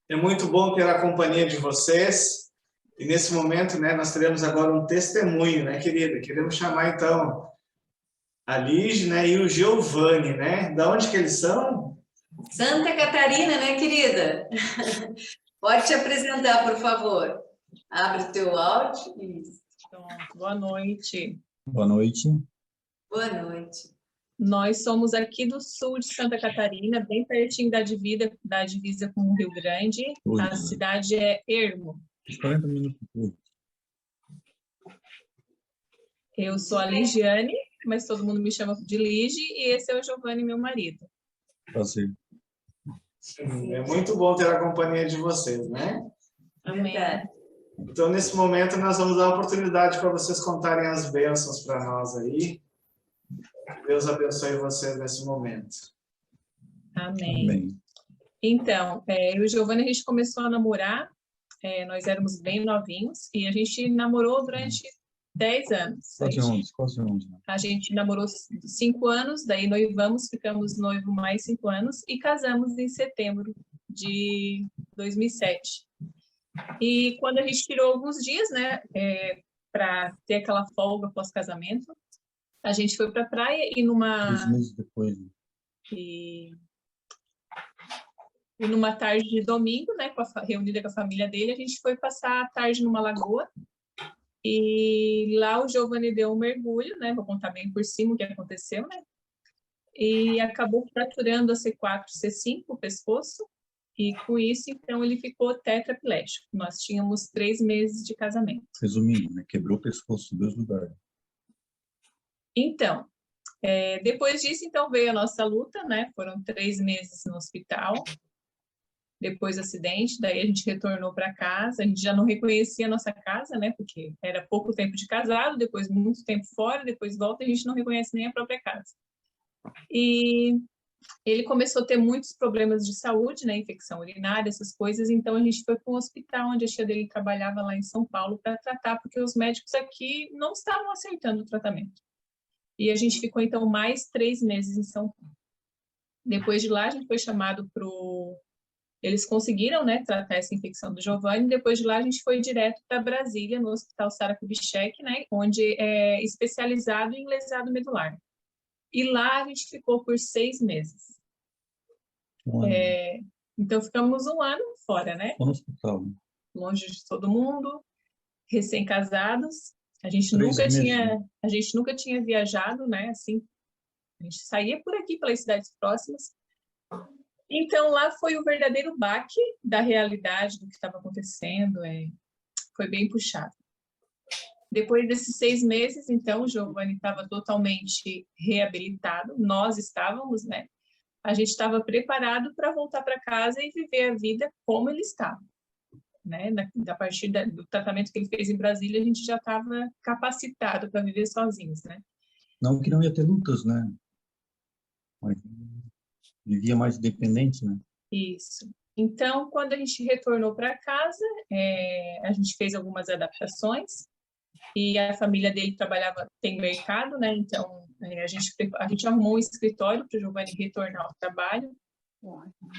É muito bom ter a companhia de vocês. E nesse momento, né, nós teremos agora um testemunho, né, querida? Queremos chamar, então, a Lige, né, e o Giovanni, né? Da onde que eles são? Santa Catarina, né, querida? Pode te apresentar, por favor. Abre o teu áudio. Isso. Então, boa noite. Boa noite. Boa noite. Nós somos aqui do sul de Santa Catarina, bem pertinho da divisa com o Rio Grande. A cidade é Ermo. 40 minutos. Eu sou a Ligiane, mas todo mundo me chama de Lige, e esse é o Giovanni, meu marido. Prazer. É muito bom ter a companhia de vocês, né? Amém. Então, nesse momento, nós vamos dar a oportunidade para vocês contarem as bênçãos para nós aí. Deus abençoe vocês nesse momento. Amém. Amém. Então, eu e o Giovanni, a gente começou a namorar, nós éramos bem novinhos, e a gente namorou durante 10 anos. Quase 11. A gente namorou 5 anos, daí noivamos, ficamos noivo mais 5 anos, e casamos em setembro de 2007. E quando a gente tirou alguns dias, né, para ter aquela folga pós-casamento, a gente foi para a praia e 2 meses depois. E numa tarde de domingo, né, reunida com a família dele, a gente foi passar a tarde numa lagoa. E lá o Giovanni deu um mergulho, né, vou contar bem por cima o que aconteceu, né, e acabou fraturando a C4, C5, o pescoço, e com isso, então, ele ficou tetraplégico. Nós tínhamos 3 meses de casamento. Resumindo, né, quebrou o pescoço em 2 lugares. Então, depois disso, então, veio a nossa luta, né? Foram 3 meses no hospital, depois do acidente, daí a gente retornou para casa, a gente já não reconhecia a nossa casa, né? Porque era pouco tempo de casado, depois muito tempo fora, depois volta, a gente não reconhece nem a própria casa. E ele começou a ter muitos problemas de saúde, né? Infecção urinária, essas coisas, então a gente foi para um hospital onde a tia dele trabalhava lá em São Paulo para tratar, porque os médicos aqui não estavam aceitando o tratamento. E a gente ficou, então, mais 3 meses em São Paulo. Depois de lá, a gente foi chamado para o... Eles conseguiram, né, tratar essa infecção do Giovanni. Depois de lá, a gente foi direto para Brasília, no Hospital Sara Kubitschek, né, onde é especializado em lesado medular. E lá a gente ficou por 6 meses. Então, ficamos 1 ano fora, né? No hospital. Longe de todo mundo, recém-casados. A gente nunca tinha viajado, né? Assim, a gente saía por aqui pelas cidades próximas. Então lá foi o verdadeiro baque da realidade do que estava acontecendo. Foi bem puxado. Depois desses 6 meses, então, o Giovanni estava totalmente reabilitado. Nós estávamos, né? A gente estava preparado para voltar para casa e viver a vida como ele estava. Né? A partir do tratamento que ele fez em Brasília, a gente já estava capacitado para viver sozinhos, né? Não que não ia ter lutas, né? Mas vivia mais independente, né? Isso. Então, quando a gente retornou para casa, a gente fez algumas adaptações e a família dele tem mercado, né? Então, a gente arrumou um escritório para o Giovanni retornar ao trabalho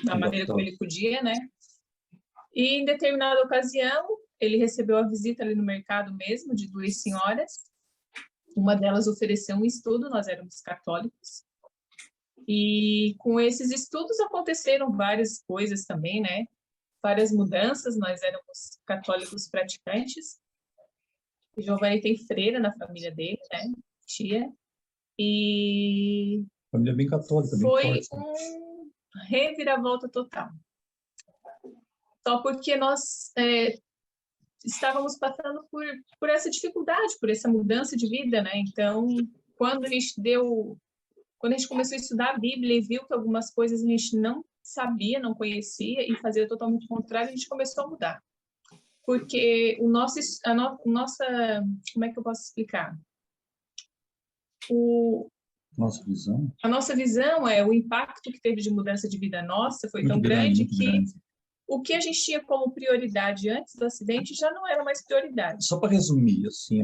da maneira como ele podia, né? E em determinada ocasião, ele recebeu a visita ali no mercado mesmo, de 2 senhoras. Uma delas ofereceu um estudo, nós éramos católicos. E com esses estudos aconteceram várias coisas também, né? Várias mudanças, nós éramos católicos praticantes. O Giovanni tem freira na família dele, né? Tia. E... Família bem católica, foi bem forte. um reviravolta total. Só porque nós estávamos passando por essa dificuldade, por essa mudança de vida, né? Então, quando a gente começou a estudar a Bíblia e viu que algumas coisas a gente não sabia, não conhecia e fazia totalmente o contrário, a gente começou a mudar. Porque a nossa, como é que eu posso explicar? A nossa visão o impacto que teve de mudança de vida nossa foi tão grande que o que a gente tinha como prioridade antes do acidente já não era mais prioridade. Só para resumir, assim,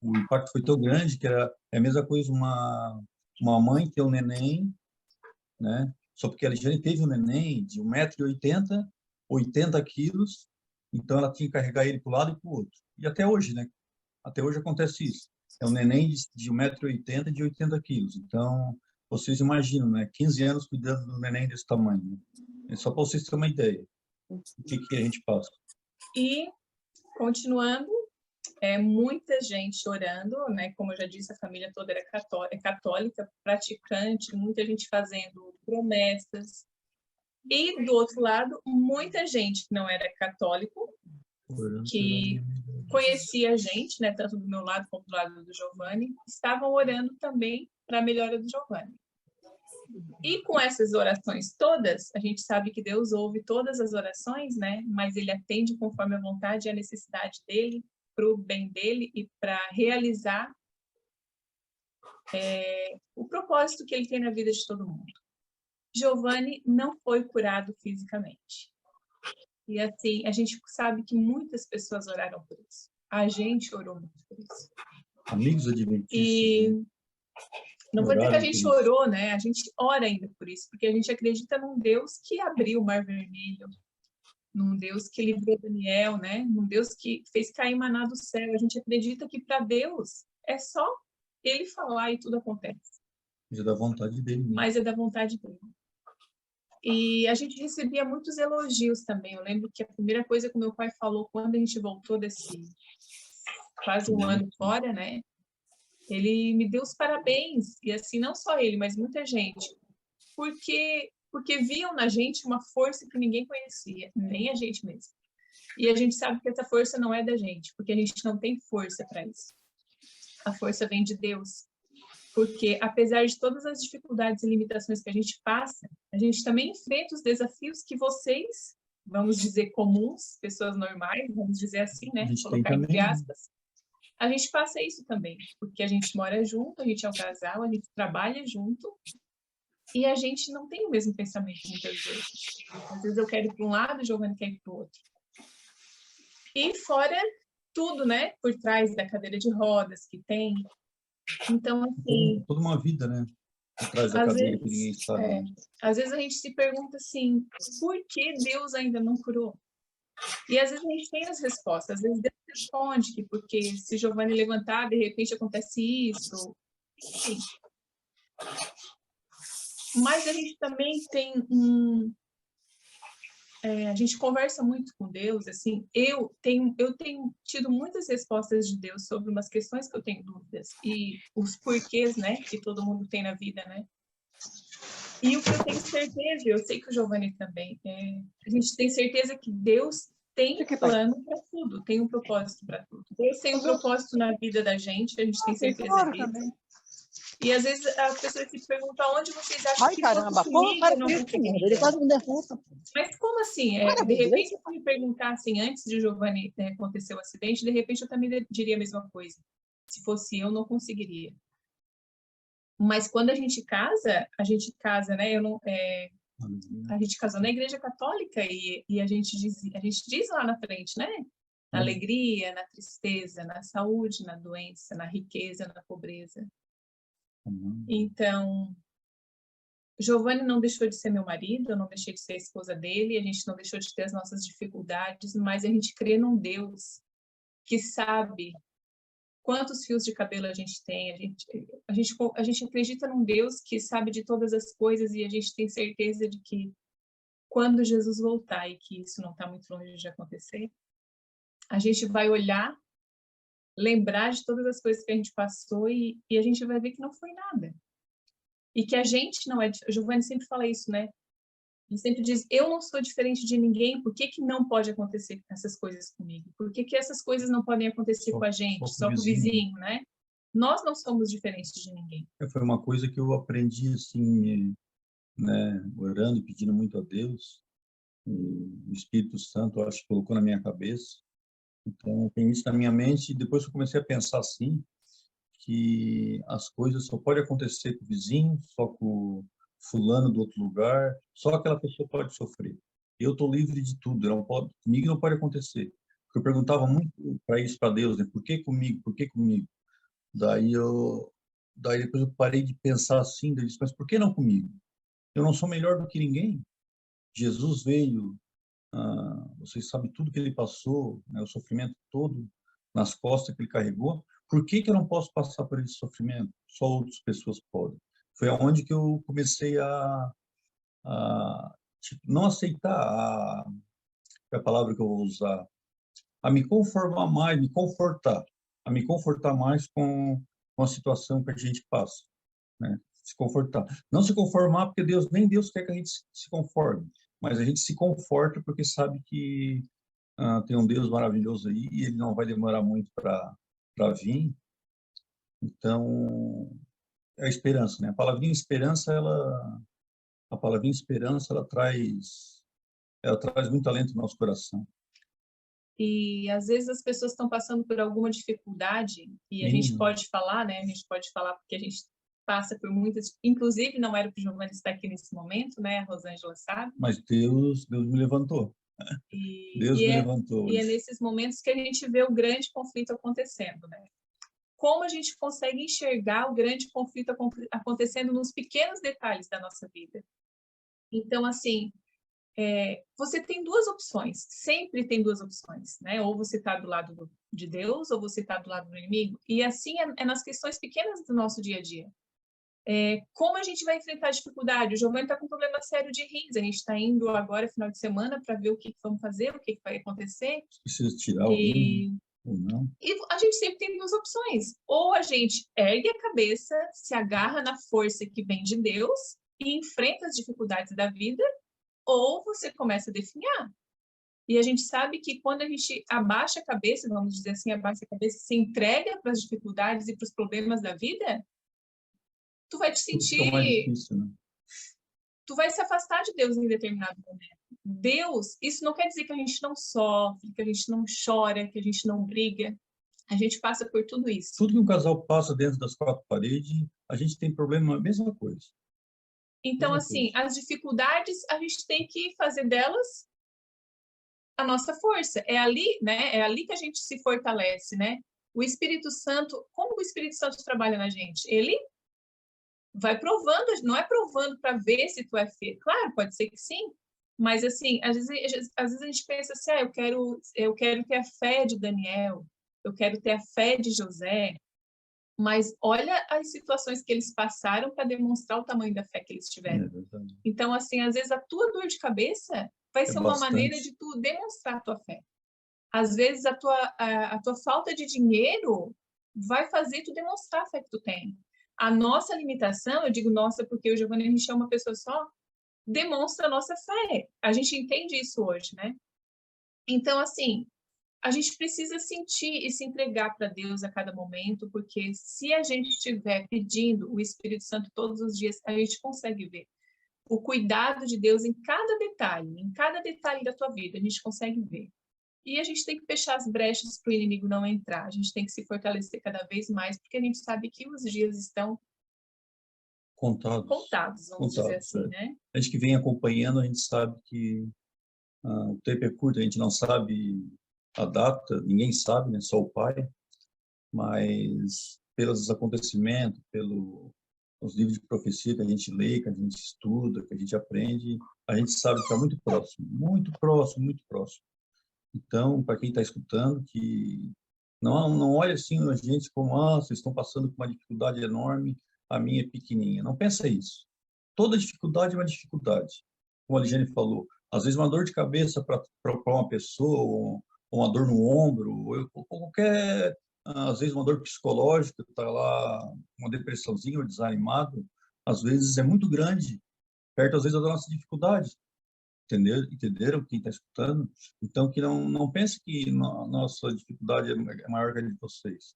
o impacto foi tão grande que é a mesma coisa uma mãe ter um neném, né? Só porque a Ligiane teve um neném de 1,80 m 80 quilos, então ela tinha que carregar ele para o lado e para o outro. E até hoje, né? Até hoje acontece isso. É um neném de 1,80 m e de 80 quilos. Então, vocês imaginam, né? 15 anos cuidando do neném desse tamanho. Né? É só para vocês terem uma ideia do que a gente passa. E, continuando, muita gente orando, né? Como eu já disse, a família toda era católica, praticante, muita gente fazendo promessas. E, do outro lado, muita gente que não era católico, que conhecia a gente, né? Tanto do meu lado como do lado do Giovanni, estavam orando também para a melhora do Giovanni. E com essas orações todas, a gente sabe que Deus ouve todas as orações, né? Mas Ele atende conforme a vontade e a necessidade dele, para o bem dele e para realizar o propósito que Ele tem na vida de todo mundo. Giovanni não foi curado fisicamente. E assim, a gente sabe que muitas pessoas oraram por isso. A gente orou muito por isso. Amigos adventistas. E não vou dizer que a gente orou, né? A gente ora ainda por isso, porque a gente acredita num Deus que abriu o Mar Vermelho, num Deus que livrou Daniel, né? Num Deus que fez cair maná do céu. A gente acredita que para Deus é só Ele falar e tudo acontece. Mas é da vontade dele. Né? Mas é da vontade dele. E a gente recebia muitos elogios também. Eu lembro que a primeira coisa que o meu pai falou quando a gente voltou desse quase um ano fora, né? Ele me deu os parabéns. E assim, não só ele, mas muita gente. Porque viam na gente uma força que ninguém conhecia, nem a gente mesmo. E a gente sabe que essa força não é da gente, porque a gente não tem força para isso. A força vem de Deus. Porque, apesar de todas as dificuldades e limitações que a gente passa, a gente também enfrenta os desafios que vocês, vamos dizer, comuns, pessoas normais, vamos dizer assim, né? Colocar entre aspas. A gente passa isso também, porque a gente mora junto, a gente é um casal, a gente trabalha junto, e a gente não tem o mesmo pensamento muitas vezes. Às vezes eu quero ir para um lado, o Giovanni quer ir para o outro. E fora tudo, né? Por trás da cadeira de rodas que tem. Então, assim... Toda uma vida, né? Por trás da cadeira que ninguém sabe. Às vezes a gente se pergunta assim, por que Deus ainda não curou? E às vezes a gente tem as respostas. Às vezes Deus responde que porque se Giovanni levantar, de repente acontece isso. Enfim. Mas a gente também tem a gente conversa muito com Deus, assim, eu tenho tido muitas respostas de Deus sobre umas questões que eu tenho dúvidas, e os porquês, né, que todo mundo tem na vida, né? E o que eu tenho certeza, eu sei que o Giovanni também, a gente tem certeza que Deus tem plano para tudo, tem um propósito para tudo. Deus tem um propósito na vida da gente tem certeza disso. E às vezes as pessoas se perguntam onde vocês acham que caramba, pô, para com isso, ele quase me derruba. Mas como assim? De repente, se me perguntassem antes de Giovanni acontecer o acidente, de repente eu também diria a mesma coisa. Se fosse eu, não conseguiria. Mas quando a gente casa, né? A gente casou na Igreja Católica e a gente diz lá na frente, né? Na alegria, na tristeza, na saúde, na doença, na riqueza, na pobreza. Então, Giovanni não deixou de ser meu marido, eu não deixei de ser a esposa dele, a gente não deixou de ter as nossas dificuldades, mas a gente crê num Deus que sabe quantos fios de cabelo a gente tem, a gente acredita num Deus que sabe de todas as coisas e a gente tem certeza de que quando Jesus voltar, e que isso não está muito longe de acontecer, a gente vai olhar, lembrar de todas as coisas que a gente passou e a gente vai ver que não foi nada. E que a gente não é... O Giovanni sempre fala isso, né? Ele sempre diz, eu não sou diferente de ninguém, por que que não pode acontecer essas coisas comigo? Por que que essas coisas não podem acontecer com a gente, só com o vizinho, né? Nós não somos diferentes de ninguém. Foi uma coisa que eu aprendi, assim, né, orando e pedindo muito a Deus. O Espírito Santo, acho que colocou na minha cabeça. Então, eu tenho isso na minha mente, e depois eu comecei a pensar assim, que as coisas só podem acontecer com o vizinho, só com o fulano do outro lugar, só aquela pessoa pode sofrer. Eu estou livre de tudo, comigo não pode acontecer. Porque eu perguntava muito para isso para Deus, né? Por que comigo? Por que comigo? Daí depois eu parei de pensar assim, eu disse, mas por que não comigo? Eu não sou melhor do que ninguém. Jesus veio vocês sabem tudo que ele passou, né, o sofrimento todo nas costas que ele carregou. Por que que eu não posso passar por esse sofrimento? Só outras pessoas podem. Foi aonde que eu comecei a tipo, não aceitar é a palavra que eu vou usar, a me conformar mais, a me confortar mais com a situação que a gente passa, né? Se confortar. Não se conformar porque nem Deus quer que a gente se conforme, mas a gente se conforta porque sabe que tem um Deus maravilhoso aí e ele não vai demorar muito para vir. Então, é a esperança, né? A palavrinha esperança, ela traz muito alento no nosso coração. E às vezes as pessoas estão passando por alguma dificuldade e a gente pode falar, né? A gente pode falar porque a gente passa por muitas, inclusive não era para o Giovanni estar aqui nesse momento, né? A Rosângela sabe. Mas Deus me levantou. Deus me levantou. E é nesses momentos que a gente vê o grande conflito acontecendo, né? Como a gente consegue enxergar o grande conflito acontecendo nos pequenos detalhes da nossa vida. Então, assim, você tem duas opções, sempre tem duas opções, né? Ou você está do lado de Deus, ou você está do lado do inimigo. E assim é nas questões pequenas do nosso dia a dia. Como a gente vai enfrentar a dificuldade? O Giovanni está com um problema sério de rins. A gente está indo agora, final de semana, para ver o que vamos fazer, o que vai acontecer. Precisa tirar o rim ou não? E a gente sempre tem duas opções. Ou a gente ergue a cabeça, se agarra na força que vem de Deus e enfrenta as dificuldades da vida, ou você começa a definhar. E a gente sabe que quando a gente abaixa a cabeça, vamos dizer assim, abaixa a cabeça, se entrega para as dificuldades e para os problemas da vida, tu vai te sentir... mais difícil, né? Tu vai se afastar de Deus em determinado momento. Deus, isso não quer dizer que a gente não sofre, que a gente não chora, que a gente não briga. A gente passa por tudo isso. Tudo que um casal passa dentro das quatro paredes, a gente tem problema, a mesma coisa. Então, assim, as dificuldades, a gente tem que fazer delas a nossa força. É ali, né? É ali que a gente se fortalece, né? O Espírito Santo, como o Espírito Santo trabalha na gente? Ele vai provando, não é provando para ver se tu é fiel. Claro, pode ser que sim, mas assim, às vezes a gente pensa assim, eu quero ter a fé de Daniel, eu quero ter a fé de José, mas olha as situações que eles passaram para demonstrar o tamanho da fé que eles tiveram. Então, assim, às vezes a tua dor de cabeça vai ser uma maneira de tu demonstrar a tua fé. Às vezes a tua falta de dinheiro vai fazer tu demonstrar a fé que tu tem. A nossa limitação, eu digo nossa porque o Giovanni Michel é uma pessoa só, demonstra a nossa fé. A gente entende isso hoje, né? Então, assim, a gente precisa sentir e se entregar para Deus a cada momento, porque se a gente estiver pedindo o Espírito Santo todos os dias, a gente consegue ver o cuidado de Deus em cada detalhe da tua vida, a gente consegue ver. E a gente tem que fechar as brechas para o inimigo não entrar. A gente tem que se fortalecer cada vez mais, porque a gente sabe que os dias estão contados, vamos dizer assim, né? A gente que vem acompanhando, a gente sabe que o tempo é curto, a gente não sabe a data, ninguém sabe, né? Só o Pai, mas pelos acontecimentos, pelos livros de profecia que a gente lê, que a gente estuda, que a gente aprende, a gente sabe que está muito próximo, muito próximo, muito próximo. Então, para quem está escutando, que não olhe assim a gente como, vocês estão passando por uma dificuldade enorme, a minha é pequenininha. Não pensa isso. Toda dificuldade é uma dificuldade. Como a Ligiane falou, às vezes uma dor de cabeça para uma pessoa, ou uma dor no ombro, ou qualquer, às vezes uma dor psicológica, está lá uma depressãozinha ou desanimado, às vezes é muito grande, perto às vezes da nossa dificuldade. Entenderam quem está escutando? Então, que não pense que a nossa dificuldade é maior que a de vocês.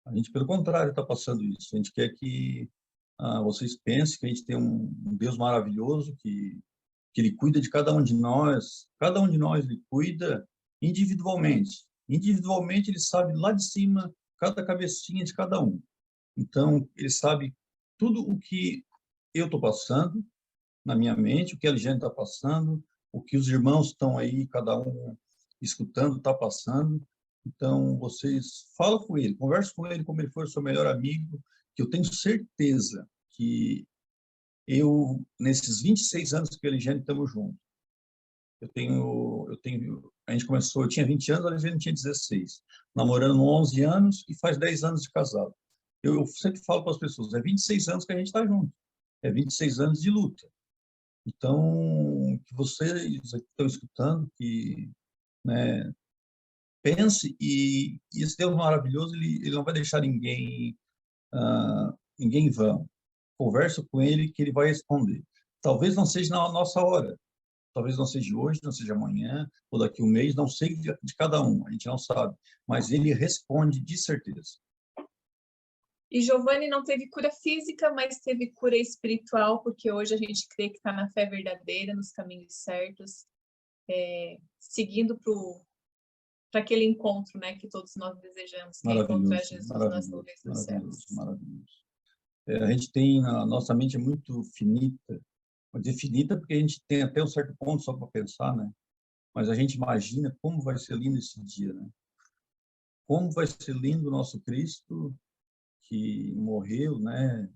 A gente, pelo contrário, está passando isso. A gente quer que vocês pensem que a gente tem um Deus maravilhoso, que Ele cuida de cada um de nós. Cada um de nós Ele cuida individualmente. Individualmente, Ele sabe lá de cima cada cabecinha de cada um. Então, Ele sabe tudo o que eu estou passando na minha mente, o que a Ligiane está passando, o que os irmãos estão aí, cada um escutando, está passando. Então, vocês falam com ele, conversem com ele como ele for seu melhor amigo, que eu tenho certeza que nesses 26 anos que a Ligiane estamos juntos, a gente começou, eu tinha 20 anos, a Ligiane tinha 16, namorando 11 anos e faz 10 anos de casado. Eu sempre falo para as pessoas, é 26 anos que a gente está junto, é 26 anos de luta. Então, que vocês que estão escutando, que, né, pense, e esse Deus maravilhoso, ele não vai deixar ninguém em vão. Conversa com ele que ele vai responder. Talvez não seja na nossa hora, talvez não seja hoje, não seja amanhã, ou daqui a um mês, não sei de cada um, a gente não sabe, mas ele responde de certeza. E Giovanni não teve cura física, mas teve cura espiritual, porque hoje a gente crê que está na fé verdadeira, nos caminhos certos, seguindo para aquele encontro, né, que todos nós desejamos, que é encontrar Jesus, nosso Rei dos céus. Maravilhoso. A gente tem, a nossa mente é muito finita, vou dizer finita porque a gente tem até um certo ponto só para pensar, né? Mas a gente imagina como vai ser lindo esse dia, né? Como vai ser lindo o nosso Cristo, que morreu, né?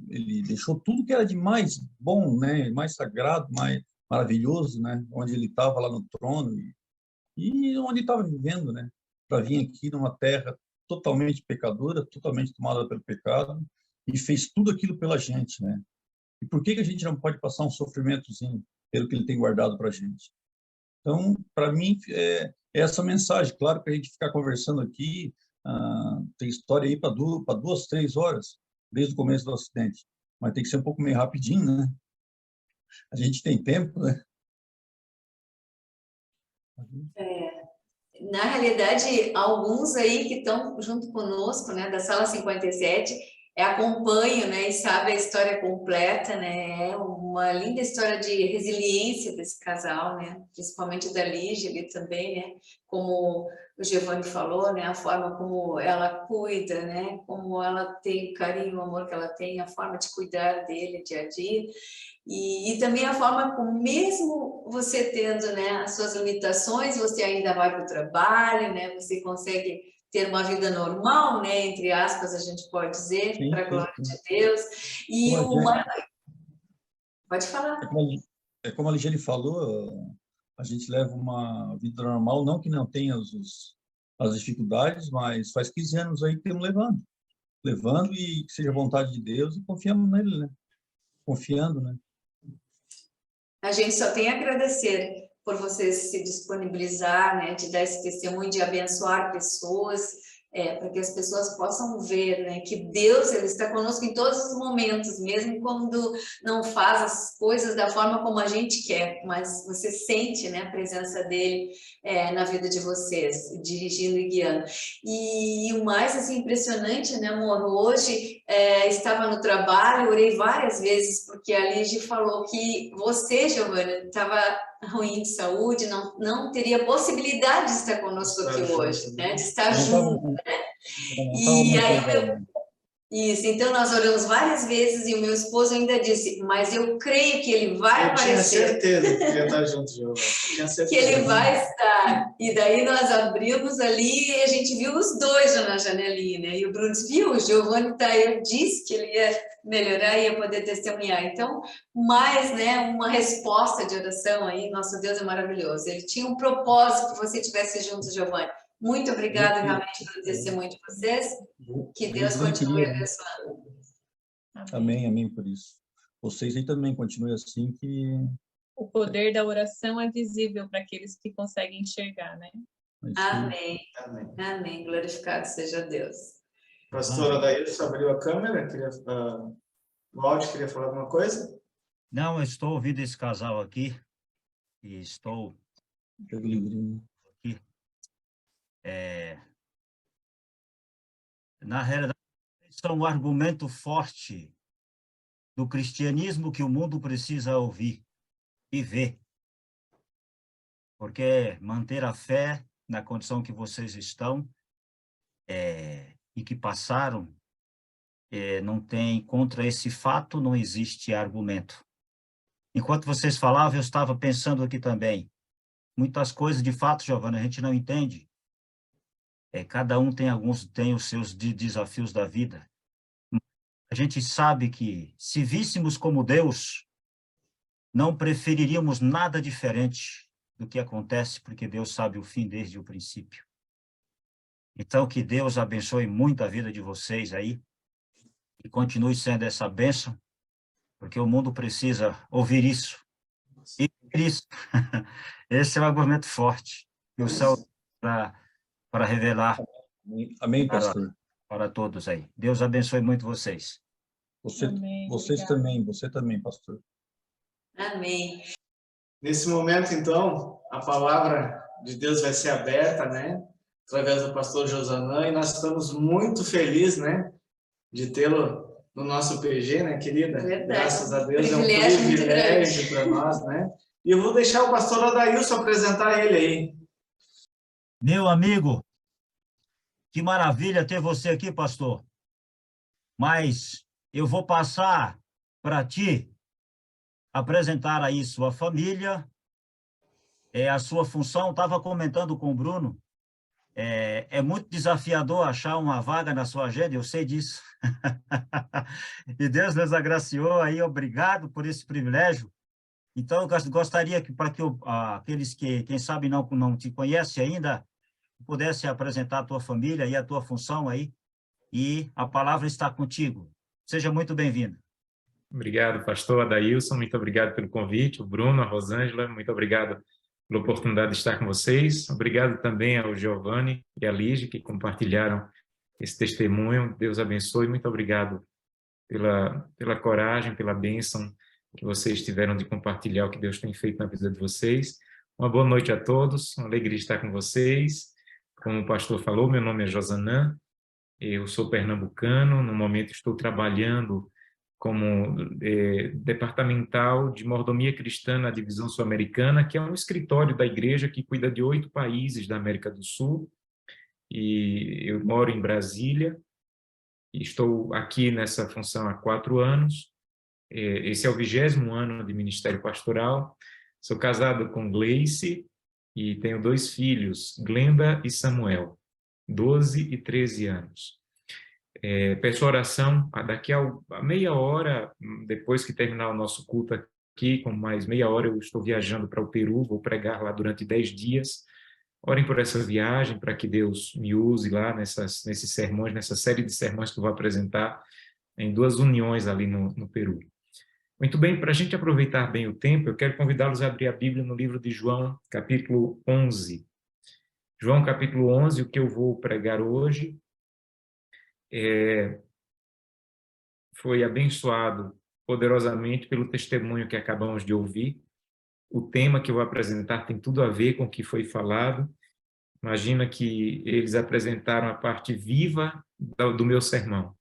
Ele deixou tudo que era de mais bom, né? Mais sagrado, mais maravilhoso, né? Onde ele estava lá no trono e onde estava vivendo, né? Para vir aqui numa terra totalmente pecadora, totalmente tomada pelo pecado, e fez tudo aquilo pela gente, né? E por que a gente não pode passar um sofrimentozinho pelo que ele tem guardado para a gente? Então, para mim, é essa mensagem. Claro que a gente ficar conversando aqui, tem história aí para 2, 3 horas, desde o começo do acidente, mas tem que ser um pouco meio rapidinho, né? A gente tem tempo, né? Na realidade, alguns aí que estão junto conosco, né, da Sala 57, acompanham, né, e sabem a história completa, né, é uma linda história de resiliência desse casal, né, principalmente da Lígia ali também, né, como o Giovanni falou, né, a forma como ela cuida, né, como ela tem o carinho, o amor que ela tem, a forma de cuidar dele dia a dia. E também a forma como, mesmo você tendo, né, as suas limitações, você ainda vai para o trabalho, né, você consegue ter uma vida normal, né, entre aspas, a gente pode dizer, para a glória de Deus. E Pode falar. Como a Ligiane falou, a gente leva uma vida normal, não que não tenha as dificuldades, mas faz 15 anos aí que estamos levando e que seja a vontade de Deus e confiamos nele, né? Confiando, né? A gente só tem a agradecer por você se disponibilizar, né, de dar esse testemunho, de abençoar pessoas, para que as pessoas possam ver, né, que Deus, ele está conosco em todos os momentos, mesmo quando não faz as coisas da forma como a gente quer, mas você sente, né, a presença dele na vida de vocês, dirigindo e guiando. E o mais assim, impressionante, né, amor, hoje estava no trabalho, orei várias vezes, porque a Lígia falou que você, Giovanni, estava ruim de saúde, não teria possibilidade de estar conosco aqui hoje, né? De estar junto, né? E aí, isso, então nós oramos várias vezes e o meu esposo ainda disse, mas eu creio que ele vai aparecer. Eu tinha certeza que ele ia estar junto, Giovanni. Tinha certeza. Que ele vai estar. E daí nós abrimos ali e a gente viu os dois já na janelinha, né? E o Bruno disse, viu, o Giovanni está aí, eu disse que ele ia melhorar e ia poder testemunhar. Então, mais, né, uma resposta de oração aí, nosso Deus é maravilhoso. Ele tinha um propósito que você estivesse junto, Giovanni. Muito obrigada realmente pelo testemunho de vocês. Que Deus continue abençoando. Amém, amém por isso. Vocês aí também continuem assim que... O poder da oração é visível para aqueles que conseguem enxergar, né? Amém. Amém. Amém. Glorificado seja Deus. Pastora Daílson abriu a câmera. O áudio queria falar alguma coisa? Não, eu estou ouvindo esse casal aqui e estou aqui. Na realidade, são um argumento forte do cristianismo que o mundo precisa ouvir e ver. Porque manter a fé na condição que vocês estão e que passaram, não tem, contra esse fato não existe argumento. Enquanto vocês falavam, eu estava pensando aqui também. Muitas coisas, de fato, Giovanna, a gente não entende. Cada um tem os seus desafios da vida. A gente sabe que, se víssemos como Deus, não preferiríamos nada diferente do que acontece, porque Deus sabe o fim desde o princípio. Então, que Deus abençoe muito a vida de vocês aí, e continue sendo essa bênção, porque o mundo precisa ouvir isso. E Cristo, esse é um argumento forte, que o céu para revelar Amém, pastor. para todos aí. Deus abençoe muito vocês. Amém, Vocês obrigada. também, você também, pastor. Amém. Nesse momento, então, a palavra de Deus vai ser aberta, né? Através do pastor Josanã, e nós estamos muito felizes, né? De tê-lo no nosso PG, né, querida? Verdade. Graças a Deus, Privilégio é um muito privilégio para nós, né? E eu vou deixar o pastor Adailson apresentar ele aí. Meu amigo, que maravilha ter você aqui, pastor. Mas eu vou passar para ti apresentar aí sua família, a sua função. Estava comentando com o Bruno, é muito desafiador achar uma vaga na sua agenda, eu sei disso. E Deus nos agraciou aí, obrigado por esse privilégio. Então, eu gostaria que, para que aqueles que, quem sabe, não te conhecem ainda, pudesse apresentar a tua família e a tua função aí, e a palavra está contigo. Seja muito bem-vindo. Obrigado, pastor Adailson, muito obrigado pelo convite, o Bruno, a Rosângela, muito obrigado pela oportunidade de estar com vocês, obrigado também ao Giovanni e à Lige, que compartilharam esse testemunho, Deus abençoe, muito obrigado pela coragem, pela bênção que vocês tiveram de compartilhar o que Deus tem feito na vida de vocês. Uma boa noite a todos, uma alegria estar com vocês. Como o pastor falou, meu nome é Josanã, eu sou pernambucano, no momento estou trabalhando como departamental de mordomia cristã na divisão sul-americana, que é um escritório da igreja que cuida de 8 países da América do Sul, e eu moro em Brasília, e estou aqui nessa função há 4 anos, esse é o 20º ano de ministério pastoral, sou casado com Gleice e tenho 2 filhos, Glenda e Samuel, 12 e 13 anos. Peço oração, daqui a meia hora, depois que terminar o nosso culto aqui, com mais meia hora eu estou viajando para o Peru, vou pregar lá durante 10 dias. Orem por essa viagem, para que Deus me use lá nesses sermões, nessa série de sermões que eu vou apresentar em 2 uniões ali no Peru. Muito bem, para a gente aproveitar bem o tempo, eu quero convidá-los a abrir a Bíblia no livro de João, capítulo 11. João, capítulo 11, o que eu vou pregar hoje foi abençoado poderosamente pelo testemunho que acabamos de ouvir. O tema que eu vou apresentar tem tudo a ver com o que foi falado. Imagina que eles apresentaram a parte viva do meu sermão.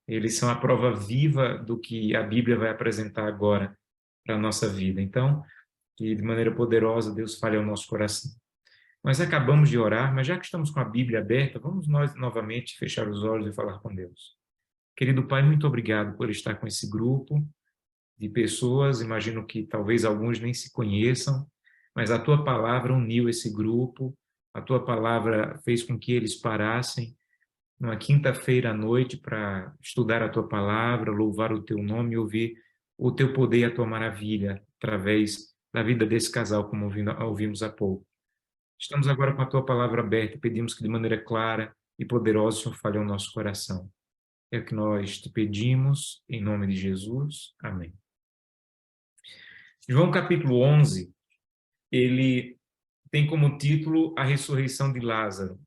Eles são a prova viva do que a Bíblia vai apresentar agora para a nossa vida. Então, que de maneira poderosa Deus fale ao nosso coração. Nós acabamos de orar, mas já que estamos com a Bíblia aberta, vamos nós novamente fechar os olhos e falar com Deus. Querido Pai, muito obrigado por estar com esse grupo de pessoas, imagino que talvez alguns nem se conheçam, mas a Tua palavra uniu esse grupo, a Tua palavra fez com que eles parassem numa quinta-feira à noite para estudar a Tua palavra, louvar o Teu nome e ouvir o Teu poder e a Tua maravilha através da vida desse casal, como ouvimos há pouco. Estamos agora com a Tua palavra aberta e pedimos que de maneira clara e poderosa o Senhor fale ao nosso coração. É o que nós te pedimos, em nome de Jesus. Amém. João capítulo 11, ele tem como título a ressurreição de Lázaro.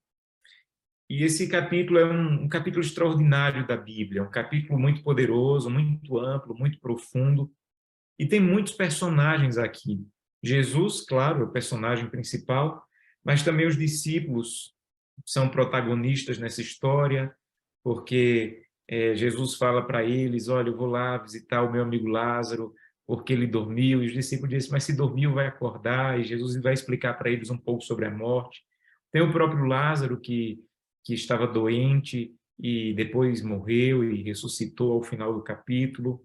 E esse capítulo é um capítulo extraordinário da Bíblia, um capítulo muito poderoso, muito amplo, muito profundo, e tem muitos personagens aqui. Jesus, claro, é o personagem principal, mas também os discípulos são protagonistas nessa história, porque Jesus fala para eles, olha, eu vou lá visitar o meu amigo Lázaro, porque ele dormiu, e os discípulos dizem, mas se dormiu vai acordar, e Jesus vai explicar para eles um pouco sobre a morte. Tem o próprio Lázaro que estava doente e depois morreu e ressuscitou ao final do capítulo.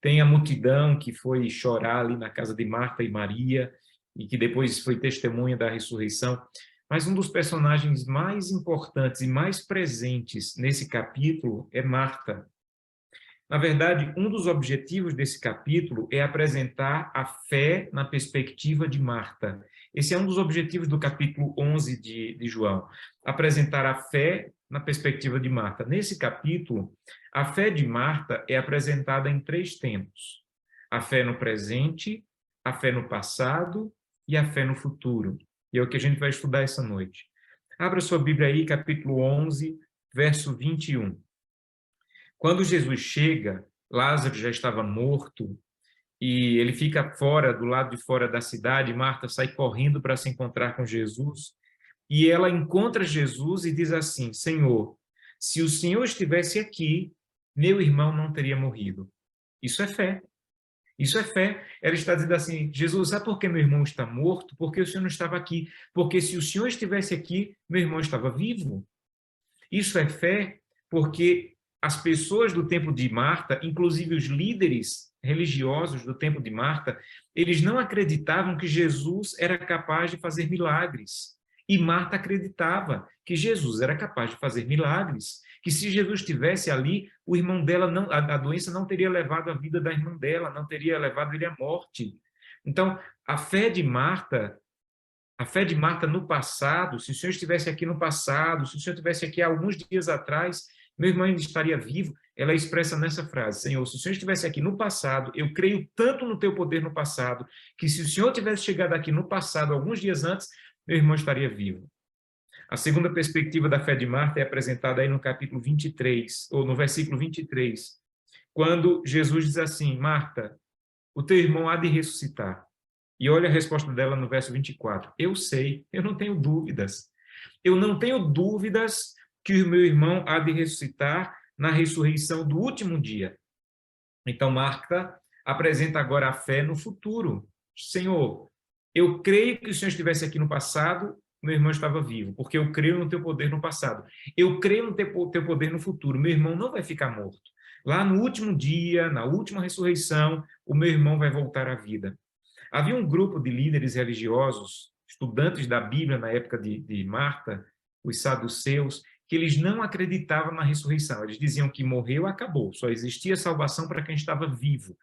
Tem a multidão que foi chorar ali na casa de Marta e Maria e que depois foi testemunha da ressurreição. Mas um dos personagens mais importantes e mais presentes nesse capítulo é Marta. Na verdade, um dos objetivos desse capítulo é apresentar a fé na perspectiva de Marta. Esse é um dos objetivos do capítulo 11 de João, apresentar a fé na perspectiva de Marta. Nesse capítulo, a fé de Marta é apresentada em 3 tempos: a fé no presente, a fé no passado e a fé no futuro. E é o que a gente vai estudar essa noite. Abra sua Bíblia aí, capítulo 11, verso 21. Quando Jesus chega, Lázaro já estava morto, e ele fica fora, do lado de fora da cidade. Marta sai correndo para se encontrar com Jesus, e ela encontra Jesus e diz assim: Senhor, se o Senhor estivesse aqui, meu irmão não teria morrido. Isso é fé. Isso é fé. Ela está dizendo assim: Jesus, sabe por que meu irmão está morto? Porque o Senhor não estava aqui. Porque se o Senhor estivesse aqui, meu irmão estava vivo. Isso é fé, porque as pessoas do tempo de Marta, inclusive os líderes religiosos do tempo de Marta, eles não acreditavam que Jesus era capaz de fazer milagres. E Marta acreditava que Jesus era capaz de fazer milagres, que se Jesus estivesse ali, o irmão dela não, a doença não teria levado a vida da irmã dela, não teria levado ele à morte. Então, a fé de Marta no passado, se o Senhor estivesse aqui no passado, se o Senhor estivesse aqui há alguns dias atrás, meu irmão ainda estaria vivo. Ela expressa nessa frase: Senhor, se o Senhor estivesse aqui no passado, eu creio tanto no teu poder no passado, que se o Senhor tivesse chegado aqui no passado, alguns dias antes, meu irmão estaria vivo. A segunda perspectiva da fé de Marta é apresentada aí no capítulo 23, ou no versículo 23, quando Jesus diz assim: Marta, o teu irmão há de ressuscitar. E olha a resposta dela no verso 24. Eu sei, eu não tenho dúvidas. Eu não tenho dúvidas que o meu irmão há de ressuscitar na ressurreição do último dia. Então, Marta apresenta agora a fé no futuro. Senhor, eu creio que se o Senhor estivesse aqui no passado, meu irmão estava vivo, porque eu creio no teu poder no passado. Eu creio no teu poder no futuro. Meu irmão não vai ficar morto. Lá no último dia, na última ressurreição, o meu irmão vai voltar à vida. Havia um grupo de líderes religiosos, estudantes da Bíblia na época de Marta, os saduceus, que eles não acreditavam na ressurreição. Eles diziam que morreu, acabou, só existia salvação para quem estava vivo.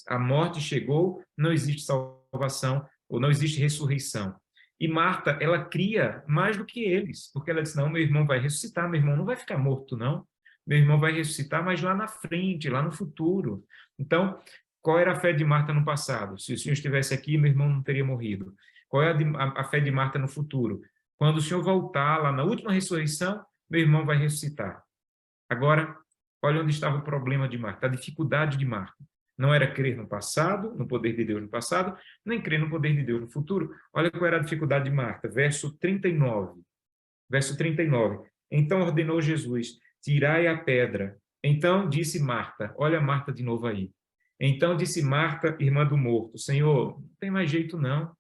A morte chegou, não existe salvação, ou não existe ressurreição. E Marta, ela cria mais do que eles, porque ela disse: não, meu irmão vai ressuscitar, meu irmão não vai ficar morto, não. Meu irmão vai ressuscitar, mas lá na frente, lá no futuro. Então, qual era a fé de Marta no passado? Se o Senhor estivesse aqui, meu irmão não teria morrido. Qual é a fé de Marta no futuro? Quando o Senhor voltar lá na última ressurreição, meu irmão vai ressuscitar. Agora, olha onde estava o problema de Marta, a dificuldade de Marta. Não era crer no passado, no poder de Deus no passado, nem crer no poder de Deus no futuro. Olha qual era a dificuldade de Marta, verso 39. Verso 39. Então ordenou Jesus: tirai a pedra. Então disse Marta, olha Marta de novo aí. Então disse Marta, irmã do morto: Senhor, não tem mais jeito não.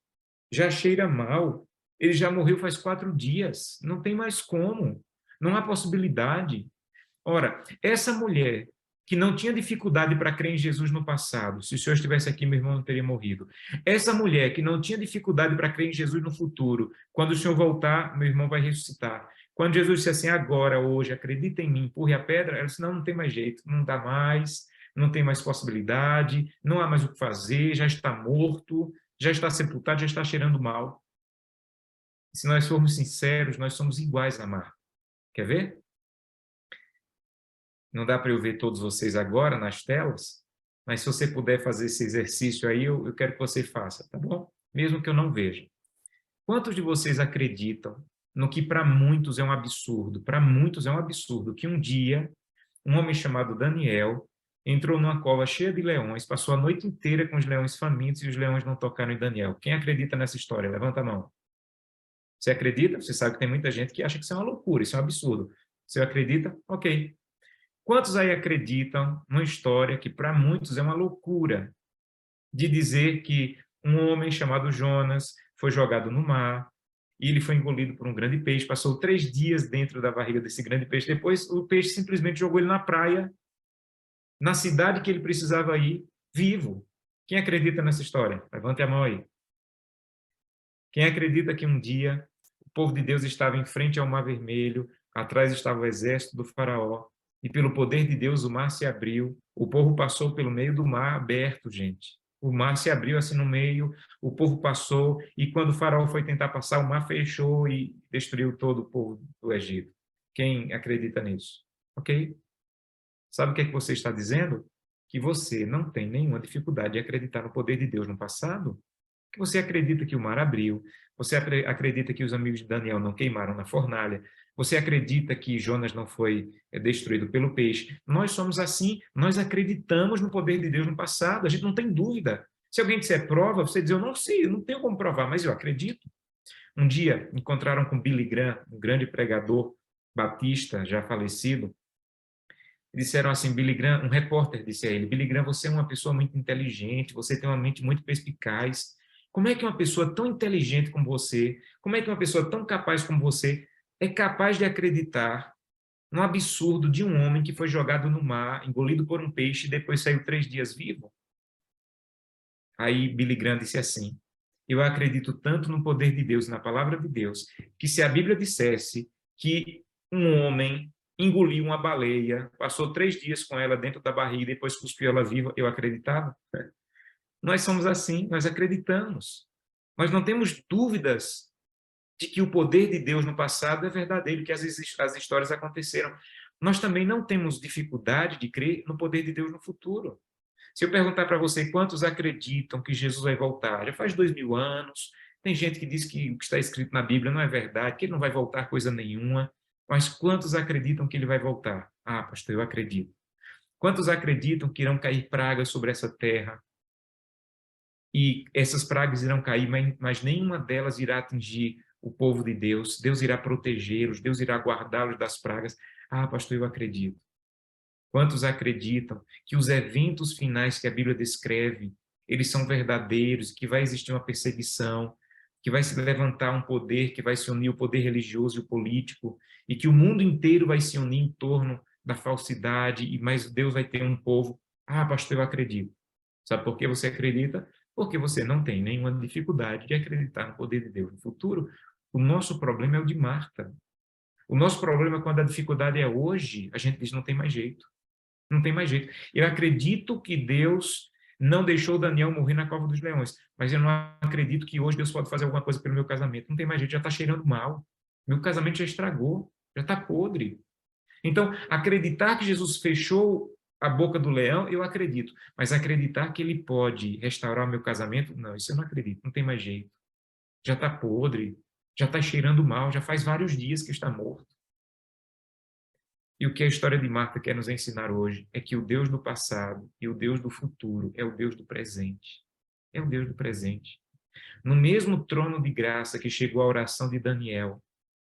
Já cheira mal. Ele já morreu faz 4 dias. Não tem mais como. Não há possibilidade. Ora, essa mulher que não tinha dificuldade para crer em Jesus no passado, se o Senhor estivesse aqui, meu irmão não teria morrido. Essa mulher que não tinha dificuldade para crer em Jesus no futuro, quando o Senhor voltar, meu irmão vai ressuscitar. Quando Jesus disse assim: agora, hoje, acredita em mim, empurre a pedra, ela disse: não tem mais jeito, não dá mais, não tem mais possibilidade, não há mais o que fazer, já está morto, já está sepultado, já está cheirando mal. Se nós formos sinceros, nós somos iguais a Marta. Quer ver? Não dá para eu ver todos vocês agora nas telas, mas se você puder fazer esse exercício aí, eu quero que você faça, tá bom? Mesmo que eu não veja. Quantos de vocês acreditam no que para muitos é um absurdo? Para muitos é um absurdo que um dia um homem chamado Daniel entrou numa cova cheia de leões, passou a noite inteira com os leões famintos e os leões não tocaram em Daniel. Quem acredita nessa história? Levanta a mão. Você acredita? Você sabe que tem muita gente que acha que isso é uma loucura, isso é um absurdo. Você acredita? Ok. Quantos aí acreditam numa história que para muitos é uma loucura, de dizer que um homem chamado Jonas foi jogado no mar e ele foi engolido por um grande peixe, passou 3 dias dentro da barriga desse grande peixe, depois o peixe simplesmente jogou ele na praia, na cidade que ele precisava ir, vivo. Quem acredita nessa história? Levante a mão aí. Quem acredita que um dia o povo de Deus estava em frente ao Mar Vermelho, atrás estava o exército do faraó, E pelo poder de Deus o mar se abriu, o povo passou pelo meio do mar aberto, gente. O mar se abriu assim no meio, o povo passou, e quando o faraó foi tentar passar, o mar fechou e destruiu todo o povo do Egito. Quem acredita nisso? Ok? Sabe o que é que você está dizendo? Que você não tem nenhuma dificuldade de acreditar no poder de Deus no passado? Que você acredita que o mar abriu, você acredita que os amigos de Daniel não queimaram na fornalha, você acredita que Jonas não foi destruído pelo peixe. Nós somos assim, nós acreditamos no poder de Deus no passado, a gente não tem dúvida. Se alguém disser prova, você diz, eu não sei, eu não tenho como provar, mas eu acredito. Um dia, encontraram com Billy Graham, um grande pregador batista, já falecido, disseram assim, Billy Graham, um repórter disse a ele, Billy Graham, você é uma pessoa muito inteligente, você tem uma mente muito perspicaz. Como é que uma pessoa tão inteligente como você, como é que uma pessoa tão capaz como você é capaz de acreditar no absurdo de um homem que foi jogado no mar, engolido por um peixe e depois saiu 3 dias vivo? Aí Billy Graham disse assim, eu acredito tanto no poder de Deus, na palavra de Deus, que se a Bíblia dissesse que um homem engoliu uma baleia, passou 3 dias com ela dentro da barriga e depois cuspiu ela viva, eu acreditava. Nós somos assim, nós acreditamos. Nós não temos dúvidas de que o poder de Deus no passado é verdadeiro, que as histórias aconteceram. Nós também não temos dificuldade de crer no poder de Deus no futuro. Se eu perguntar para você quantos acreditam que Jesus vai voltar, já faz 2000 anos, tem gente que diz que o que está escrito na Bíblia não é verdade, que ele não vai voltar coisa nenhuma, mas quantos acreditam que ele vai voltar? Ah, pastor, eu acredito. Quantos acreditam que irão cair pragas sobre essa terra? E essas pragas irão cair, mas nenhuma delas irá atingir o povo de Deus. Deus irá protegê-los, Deus irá guardá-los das pragas. Ah, pastor, eu acredito. Quantos acreditam que os eventos finais que a Bíblia descreve, eles são verdadeiros, que vai existir uma perseguição, que vai se levantar um poder, que vai se unir o poder religioso e o político, e que o mundo inteiro vai se unir em torno da falsidade, mas Deus vai ter um povo. Ah, pastor, eu acredito. Sabe por que você acredita? Porque você não tem nenhuma dificuldade de acreditar no poder de Deus no futuro. O nosso problema é o de Marta. O nosso problema é quando a dificuldade é hoje, a gente diz, não tem mais jeito. Não tem mais jeito. Eu acredito que Deus não deixou Daniel morrer na cova dos leões, mas eu não acredito que hoje Deus pode fazer alguma coisa pelo meu casamento. Não tem mais jeito, já está cheirando mal. Meu casamento já estragou, já está podre. Então, acreditar que Jesus fechou a boca do leão, eu acredito. Mas acreditar que ele pode restaurar o meu casamento, não, isso eu não acredito, não tem mais jeito. Já está podre, já está cheirando mal, já faz vários dias que está morto. E o que a história de Marta quer nos ensinar hoje é que o Deus do passado e o Deus do futuro é o Deus do presente. É o Deus do presente. No mesmo trono de graça que chegou a oração de Daniel,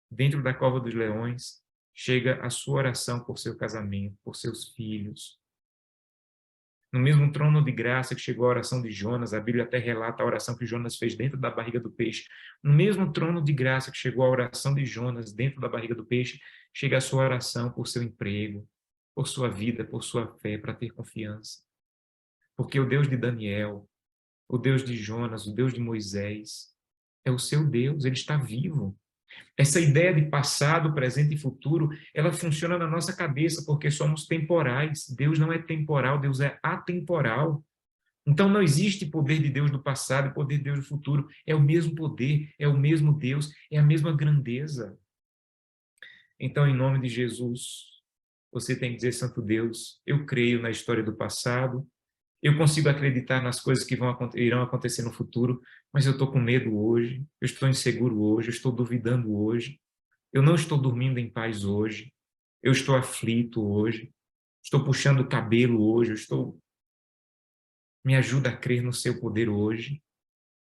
dentro da cova dos leões, chega a sua oração por seu casamento, por seus filhos. No mesmo trono de graça que chegou a oração de Jonas, a Bíblia até relata a oração que Jonas fez dentro da barriga do peixe. No mesmo trono de graça que chegou a oração de Jonas dentro da barriga do peixe, chega a sua oração por seu emprego, por sua vida, por sua fé, para ter confiança. Porque o Deus de Daniel, o Deus de Jonas, o Deus de Moisés, é o seu Deus, ele está vivo. Essa ideia de passado, presente e futuro, ela funciona na nossa cabeça porque somos temporais. Deus não é temporal, Deus é atemporal. Então não existe poder de Deus do passado e poder de Deus do futuro. É o mesmo poder, é o mesmo Deus, é a mesma grandeza. Então, em nome de Jesus, você tem que dizer, Santo Deus, eu creio na história do passado, eu consigo acreditar nas coisas que irão acontecer no futuro, mas eu estou com medo hoje, eu estou inseguro hoje, eu estou duvidando hoje, eu não estou dormindo em paz hoje, eu estou aflito hoje, estou puxando o cabelo hoje, me ajuda a crer no seu poder hoje,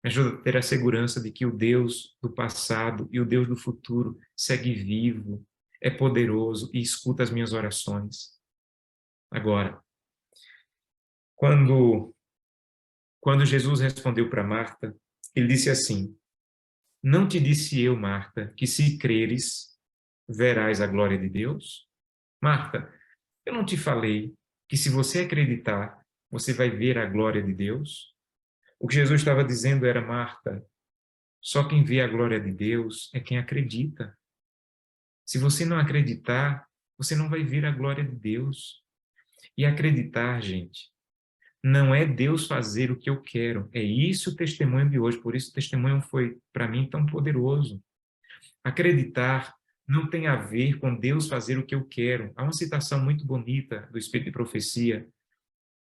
me ajuda a ter a segurança de que o Deus do passado e o Deus do futuro segue vivo, é poderoso e escuta as minhas orações. Agora, quando Jesus respondeu para Marta, ele disse assim, não te disse eu, Marta, que se creres, verás a glória de Deus? Marta, eu não te falei que se você acreditar, você vai ver a glória de Deus? O que Jesus estava dizendo era, Marta, só quem vê a glória de Deus é quem acredita. Se você não acreditar, você não vai ver a glória de Deus. E acreditar, gente, não é Deus fazer o que eu quero. É isso o testemunho de hoje. Por isso o testemunho foi, para mim, tão poderoso. Acreditar não tem a ver com Deus fazer o que eu quero. Há uma citação muito bonita do Espírito de Profecia,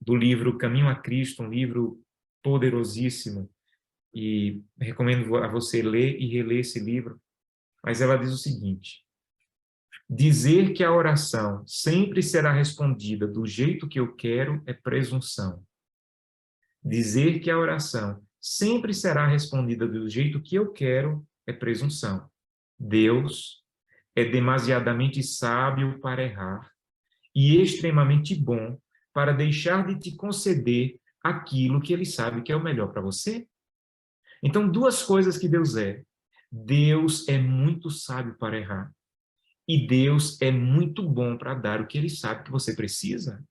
do livro Caminho a Cristo, um livro poderosíssimo. E recomendo a você ler e reler esse livro. Mas ela diz o seguinte: dizer que a oração sempre será respondida do jeito que eu quero é presunção. Dizer que a oração sempre será respondida do jeito que eu quero é presunção. Deus é demasiadamente sábio para errar e extremamente bom para deixar de te conceder aquilo que ele sabe que é o melhor para você. Então, duas coisas que Deus é. Deus é muito sábio para errar. E Deus é muito bom para dar o que ele sabe que você precisa.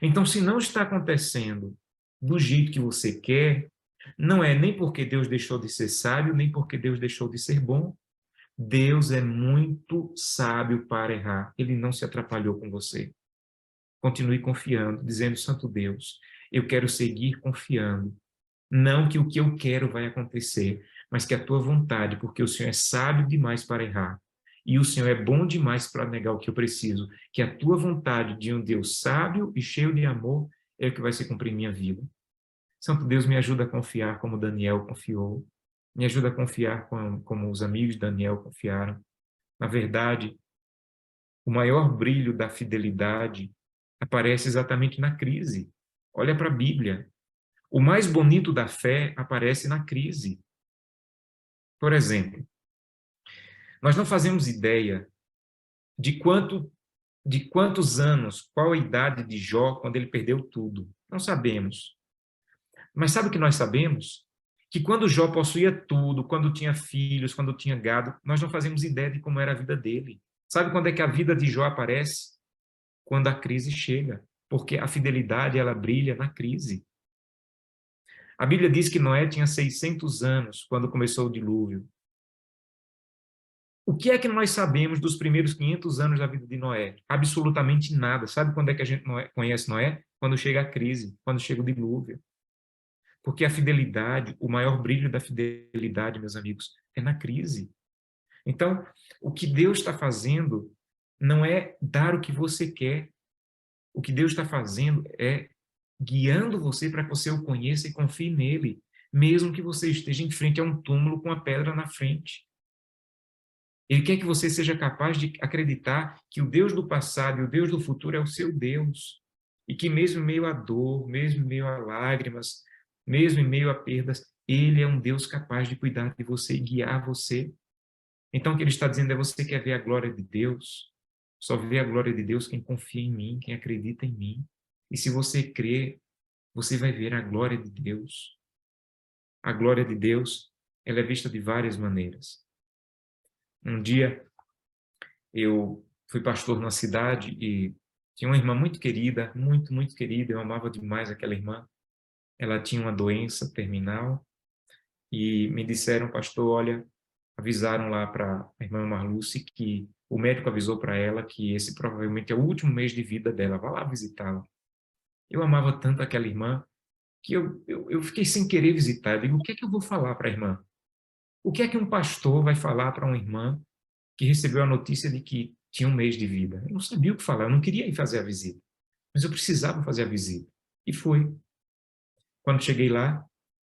Então, se não está acontecendo do jeito que você quer, não é nem porque Deus deixou de ser sábio, nem porque Deus deixou de ser bom. Deus é muito sábio para errar. Ele não se atrapalhou com você. Continue confiando, dizendo: Santo Deus, eu quero seguir confiando. Não que o que eu quero vai acontecer, mas que a tua vontade, porque o Senhor é sábio demais para errar. E o Senhor é bom demais para negar o que eu preciso. Que a tua vontade de um Deus sábio e cheio de amor é o que vai se cumprir em minha vida. Santo Deus, me ajuda a confiar como Daniel confiou. Me ajuda a confiar como os amigos de Daniel confiaram. Na verdade, o maior brilho da fidelidade aparece exatamente na crise. Olha para a Bíblia. O mais bonito da fé aparece na crise. Por exemplo, nós não fazemos ideia de quantos anos, qual a idade de Jó quando ele perdeu tudo. Não sabemos. Mas sabe o que nós sabemos? Que quando Jó possuía tudo, quando tinha filhos, quando tinha gado, nós não fazemos ideia de como era a vida dele. Sabe quando é que a vida de Jó aparece? Quando a crise chega. Porque a fidelidade, ela brilha na crise. A Bíblia diz que Noé tinha 600 anos quando começou o dilúvio. O que é que nós sabemos dos primeiros 500 anos da vida de Noé? Absolutamente nada. Sabe quando é que a gente conhece Noé? Quando chega a crise, quando chega o dilúvio. Porque a fidelidade, o maior brilho da fidelidade, meus amigos, é na crise. Então, o que Deus está fazendo não é dar o que você quer. O que Deus está fazendo é guiando você para que você o conheça e confie nele, mesmo que você esteja em frente a um túmulo com a pedra na frente. Ele quer que você seja capaz de acreditar que o Deus do passado e o Deus do futuro é o seu Deus. E que mesmo em meio à dor, mesmo em meio a lágrimas, mesmo em meio a perdas, ele é um Deus capaz de cuidar de você e guiar você. Então, o que ele está dizendo é: você quer ver a glória de Deus? Só vê a glória de Deus quem confia em mim, quem acredita em mim. E se você crer, você vai ver a glória de Deus. A glória de Deus, ela é vista de várias maneiras. Um dia, eu fui pastor na cidade e tinha uma irmã muito querida, muito, muito querida. Eu amava demais aquela irmã. Ela tinha uma doença terminal e me disseram: pastor, olha, avisaram lá para a irmã Marluce que o médico avisou para ela que esse provavelmente é o último mês de vida dela. Vá lá visitá-la. Eu amava tanto aquela irmã que eu fiquei sem querer visitar. Eu digo: o que é que eu vou falar para a irmã? O que é que um pastor vai falar para uma irmã que recebeu a notícia de que tinha um mês de vida? Eu não sabia o que falar, eu não queria ir fazer a visita, mas eu precisava fazer a visita. E fui. Quando cheguei lá,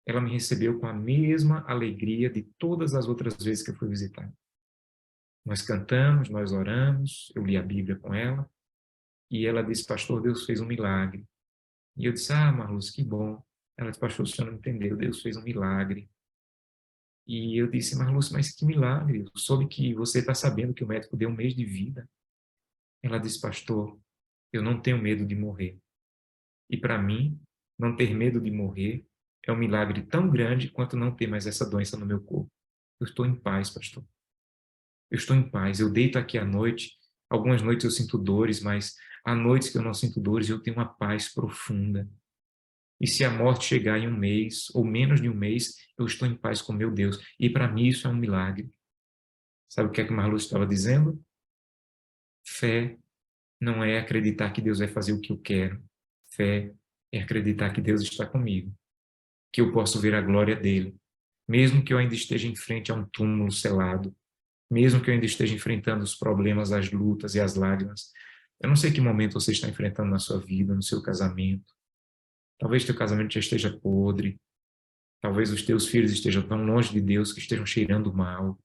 ela me recebeu com a mesma alegria de todas as outras vezes que eu fui visitar. Nós cantamos, nós oramos, eu li a Bíblia com ela, e ela disse: pastor, Deus fez um milagre. E eu disse: ah, Marluz, que bom. Ela disse: pastor, o senhor não entendeu, Deus fez um milagre. E eu disse: Marluz, mas que milagre, eu soube que você está sabendo que o médico deu um mês de vida. Ela disse: pastor, eu não tenho medo de morrer. E para mim, não ter medo de morrer é um milagre tão grande quanto não ter mais essa doença no meu corpo. Eu estou em paz, pastor. Eu estou em paz. Eu deito aqui à noite. Algumas noites eu sinto dores, mas há noites que eu não sinto dores, eu tenho uma paz profunda. E se a morte chegar em um mês, ou menos de um mês, eu estou em paz com meu Deus. E para mim isso é um milagre. Sabe o que é que Marluz estava dizendo? Fé não é acreditar que Deus vai fazer o que eu quero. Fé é acreditar que Deus está comigo, que eu posso ver a glória dele, mesmo que eu ainda esteja em frente a um túmulo selado, mesmo que eu ainda esteja enfrentando os problemas, as lutas e as lágrimas. Eu não sei que momento você está enfrentando na sua vida, no seu casamento. Talvez teu casamento já esteja podre. Talvez os teus filhos estejam tão longe de Deus que estejam cheirando mal.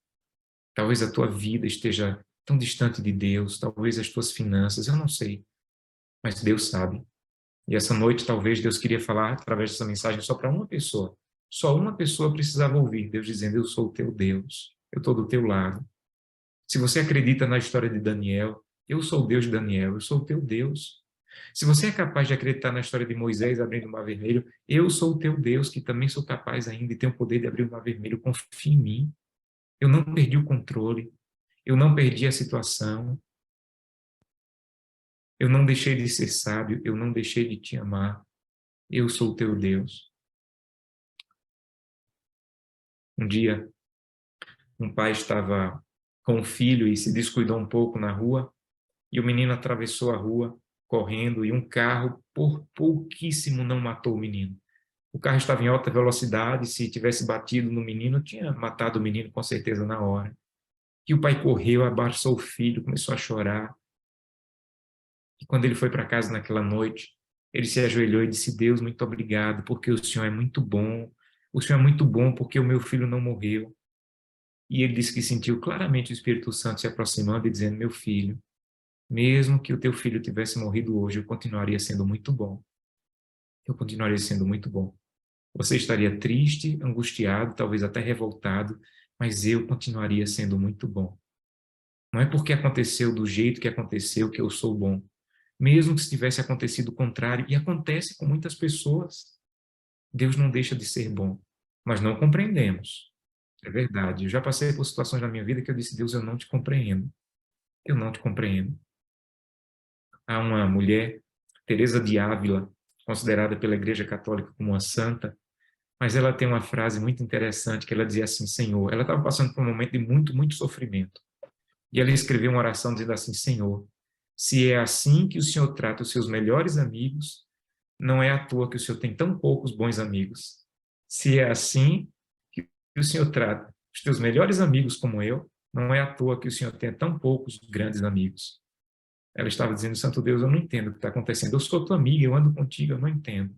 Talvez a tua vida esteja tão distante de Deus. Talvez as tuas finanças, eu não sei. Mas Deus sabe. E essa noite, talvez, Deus queria falar através dessa mensagem só para uma pessoa. Só uma pessoa precisava ouvir Deus dizendo: eu sou o teu Deus. Eu estou do teu lado. Se você acredita na história de Daniel, eu sou o Deus de Daniel, eu sou o teu Deus. Se você é capaz de acreditar na história de Moisés abrindo o Mar Vermelho, eu sou o teu Deus, que também sou capaz ainda e tenho o poder de abrir o Mar Vermelho. Confie em mim. Eu não perdi o controle. Eu não perdi a situação. Eu não deixei de ser sábio. Eu não deixei de te amar. Eu sou o teu Deus. Um dia, um pai estava com um filho e se descuidou um pouco na rua, e o menino atravessou a rua correndo, e um carro, por pouquíssimo, não matou o menino. O carro estava em alta velocidade, se tivesse batido no menino, tinha matado o menino com certeza na hora. E o pai correu, abraçou o filho, começou a chorar. E quando ele foi para casa naquela noite, ele se ajoelhou e disse: Deus, muito obrigado, porque o Senhor é muito bom. O Senhor é muito bom porque o meu filho não morreu. E ele disse que sentiu claramente o Espírito Santo se aproximando e dizendo: meu filho, mesmo que o teu filho tivesse morrido hoje, eu continuaria sendo muito bom. Eu continuaria sendo muito bom. Você estaria triste, angustiado, talvez até revoltado, mas eu continuaria sendo muito bom. Não é porque aconteceu do jeito que aconteceu que eu sou bom. Mesmo que tivesse acontecido o contrário, e acontece com muitas pessoas, Deus não deixa de ser bom, mas não compreendemos. É verdade. Eu já passei por situações na minha vida que eu disse: Deus, eu não te compreendo. Eu não te compreendo. Há uma mulher, Teresa de Ávila, considerada pela Igreja Católica como uma santa, mas ela tem uma frase muito interessante que ela dizia assim: Senhor, ela estava passando por um momento de muito, muito sofrimento. E ela escreveu uma oração dizendo assim: Senhor, se é assim que o Senhor trata os seus melhores amigos, não é à toa que o Senhor tem tão poucos bons amigos. Se é assim que o Senhor trata os teus melhores amigos como eu, não é à toa que o Senhor tenha tão poucos grandes amigos. Ela estava dizendo: Santo Deus, eu não entendo o que está acontecendo. Eu sou tua amiga, eu ando contigo, eu não entendo.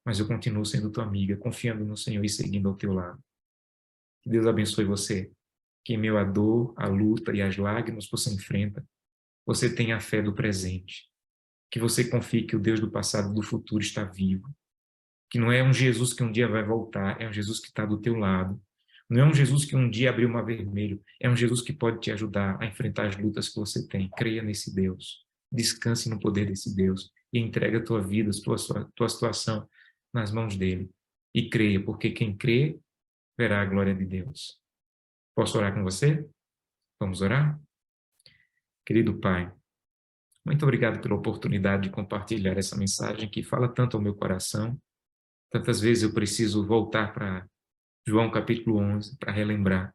Mas eu continuo sendo tua amiga, confiando no Senhor e seguindo ao teu lado. Que Deus abençoe você. Que em meio à dor, à luta e às lágrimas que você enfrenta, você tenha a fé do presente. Que você confie que o Deus do passado e do futuro está vivo. Que não é um Jesus que um dia vai voltar, é um Jesus que está do teu lado. Não é um Jesus que um dia abriu o Mar Vermelho, é um Jesus que pode te ajudar a enfrentar as lutas que você tem. Creia nesse Deus. Descanse no poder desse Deus e entrega a tua vida, a tua situação nas mãos dele. E creia, porque quem crê verá a glória de Deus. Posso orar com você? Vamos orar? Querido Pai, muito obrigado pela oportunidade de compartilhar essa mensagem que fala tanto ao meu coração. Tantas vezes eu preciso voltar para João capítulo 11 para relembrar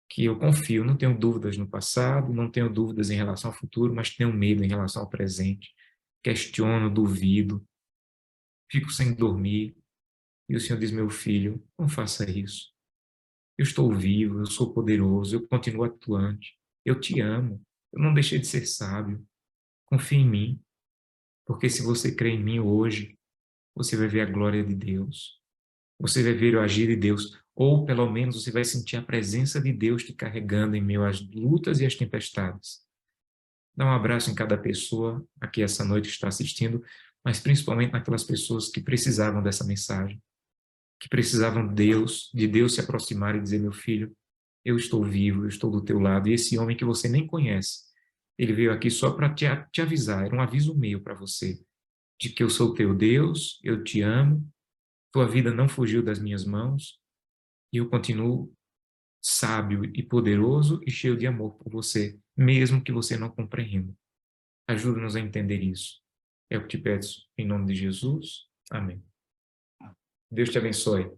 que eu confio, não tenho dúvidas no passado, não tenho dúvidas em relação ao futuro, mas tenho medo em relação ao presente. Questiono, duvido, fico sem dormir. E o Senhor diz: meu filho, não faça isso. Eu estou vivo, eu sou poderoso, eu continuo atuante, eu te amo, eu não deixei de ser sábio. Confie em mim, porque se você crê em mim hoje, você vai ver a glória de Deus. Você vai ver o agir de Deus, ou pelo menos você vai sentir a presença de Deus te carregando em meio às lutas e às tempestades. Dá um abraço em cada pessoa aqui essa noite que está assistindo, mas principalmente naquelas pessoas que precisavam dessa mensagem, que precisavam de Deus se aproximar e dizer: meu filho, eu estou vivo, eu estou do teu lado. E esse homem que você nem conhece, ele veio aqui só para te avisar, era um aviso meu para você, de que eu sou teu Deus, eu te amo, tua vida não fugiu das minhas mãos, e eu continuo sábio e poderoso e cheio de amor por você, mesmo que você não compreenda. Ajuda-nos a entender isso. É o que te peço, em nome de Jesus. Amém. Deus te abençoe.